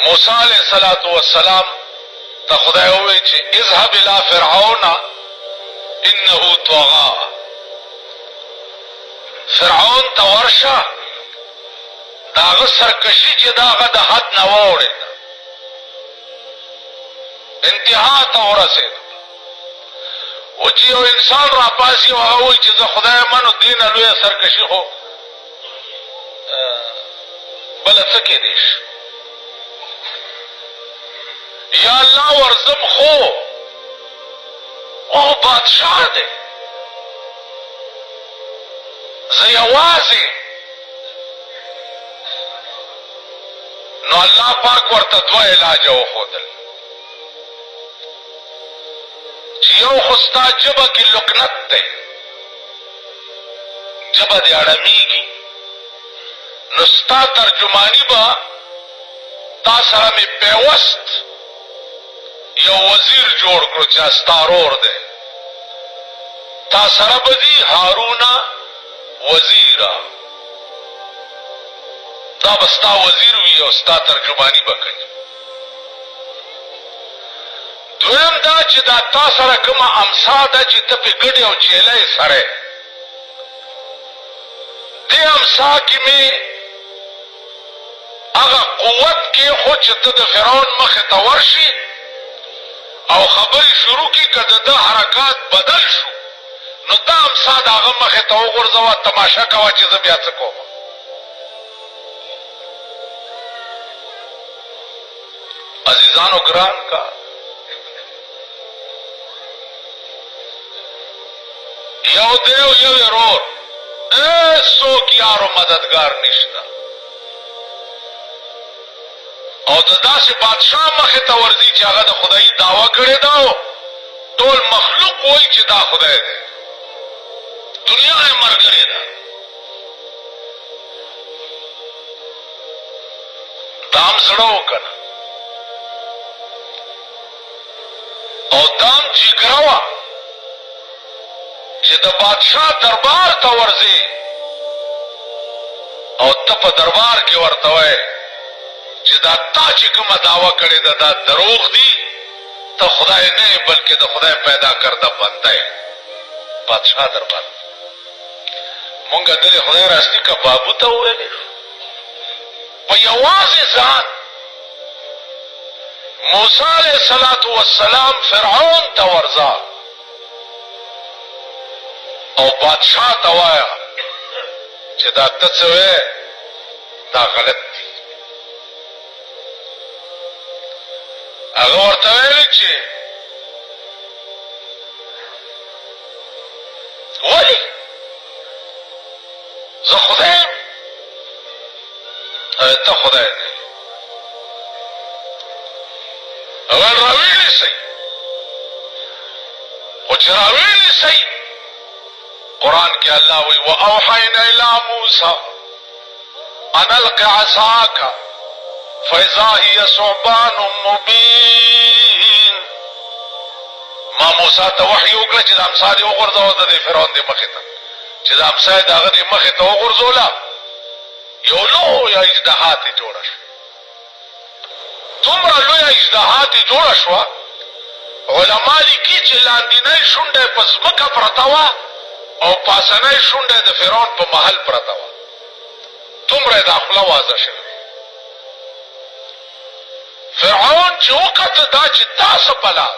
موسی علیہ الصلوۃ والسلام ته خدای وویل چې اذهب الى فرعون انه طغى. فرعون ته ورشه، داغه سرکشي چې داغه د حد نه واوړېده، انتها ته ورسېد. و چې یو انسان را پاسي او هغه وایي چې زه خدای منو، دې نه لویه سرکشي خو بله څه کېدی شي. یا الله ورزم خو او بادشاہ دی، زه یوازې. نو الله پاک ورته دوه علاجه وښودل چې یو خو ستا ژبه کې لکنت دی، ژبه دې اړمیږي، نو ستا ترجماني به تا سره مې پیوست یو وزیر جوړ کړو چې ستا ورور دی، تا سره به ځي هارون وزیره، دا به ستا وزیر وي او ستا ترجماني به کوي. دویم دا چې دا تا سره کومه امسا ده چې ته پې ګډې او چیلی سره، دې امسا کې مې هغه قوت کې خو چې ته د فرعون مخې ته ورشي او خبرې شروع کړي، که د ده حرکات بدل شو نو دا امسا د هغه مخې ته وغورځوه، تماشه کوه چې زه بیا څه کوم. عزیزانو ګران کا you the O you Varur, څوک یار او مددگار نشته، او د داسې بادشاه مخې ته ورځي چې هغه د خدایي دعوه کړې ده، ټول مخلوق وایي چې دا خدای دی، دنیا یې ملګرې ده. دام زړه وکنه او دام جګره وه چې د بادشاه دربار ته ورځي او ته په دربار کې ورته وایې چې دا تا چې کومه دعوه کړې ده دا دروغ دي، ته خدای نه یې بلکې د خدای پیدا کرده بنده یې. بادشاه دربار مونږ دلې خدای راستي که بابو ته وویلې په یوازې ځان موسی علیہ الصلوۃ والسلام فرعون ته ورځه او بادشاه ته وایه چې دا ته څه وایې دا غلط دي. هغه ورته ویلي چې ولې زه خدای یم؟ ته خدای نه یې. اول راویلی سئ، خو چې راویلی سئ قرآن کې الله وی واوحینا الی موسی ان الق عصاک فاذا هی ثعبان مبین. ما موسی ته وحی وکړه چې د امسا دې وغورځوه د دې فرعون دې مخې ته، چې د امسا یې د هغه دې مخې ته وغورځوله، یو لویه اژدها ترې جوړه شوه. دومره لویه اژدها ترې جوړه شوه، علما لیکي چې لاندینۍ شونډه یې په ځمکه پرته وه او پاسنۍ شونډه یې د فرعون په محل پرته وه، دومره یې دا خوله واضح شوې. فرعون چې وکته دا چې دا څه بلا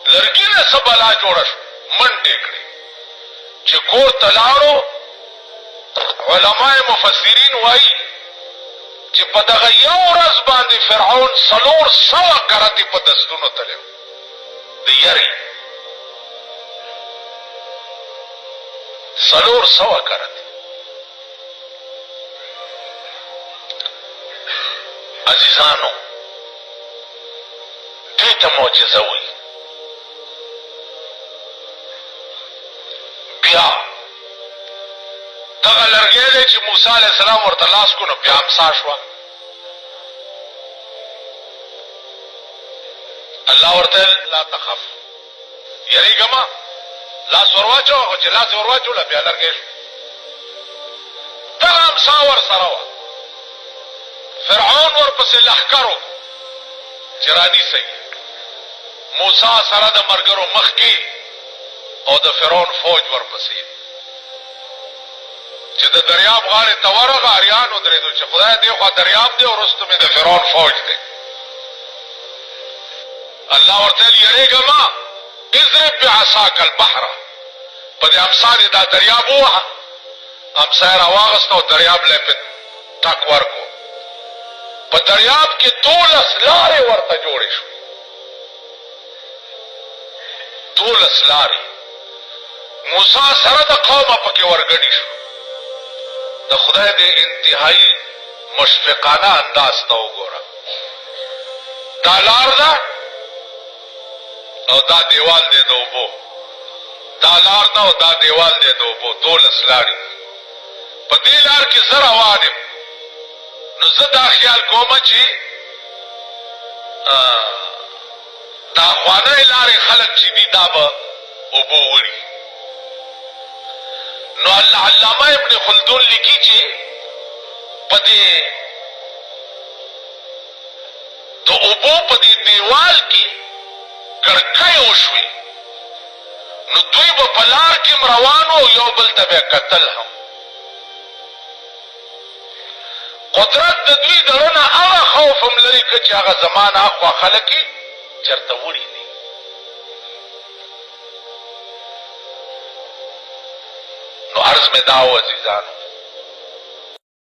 لرګینه څه بلا جوړه شوه، منډې کړې چې کور ته لاړو. علماء مفسرین وایي چې په دغه یو ورځ باندې فرعون 400 کرتې په دستونو تللی د یرې، 400 کرتې. عزیزانو دې ته معجزه وایي. بیا دغه لرګی دی چې موسی علیہ السلام ورته لاس کو نو بیا امسا شوه. الله ورته لا تخف، یریږه مه، لاس ور واچوه. خو چې لاس یې ور واچوله بیا لرګی شو. دغه امسا ورسره وه. فرعون ورپسې لښکرو چې رانیسئ موسی سره د مرګرو مخکې او د فرعون فوج ورپسې چې د دریاب غاړې ته ورغه اریان ودرېدو چې خدای دې خوا دریاب دی او وروسته مې د فرعون فوج دی. الله ورته ویل یریږه مه اضرب بعصاک البحر په دې امسا دې دا دریاب ووهه. امسا یې راواغسته او دریاب له پې ټک ورکړو. په دریاب کې 12 لارې ورته جوړې شوې. 12 لارې موسی سره د قومه پکې ورګډې شو. د خدای د انتهایی مشفقانه انداز ته وګوره. دا لار ده او دا دیوال دی د اوبو. دا لار ده او دا دیوال دی د اوبو. 12 لارې په دې لار کې زه روان یم. نو زه دا خیال کومه چې دا خوانۍ لارې خلک چې دي دا به اوبو وړي. نو علامه ابن خلدون لیکي چې په دې د اوبو په دې دیوال کې کړکۍ وشوې. نو دوی به په لار کې روانو او یو بل ته به کتل هم. قدرت د دوی دړه نه هغه خوف هم لري که چې هغه زمانه اخوا خلک یې چېرته وړي دي. نو عرض مې دا و عزیزانو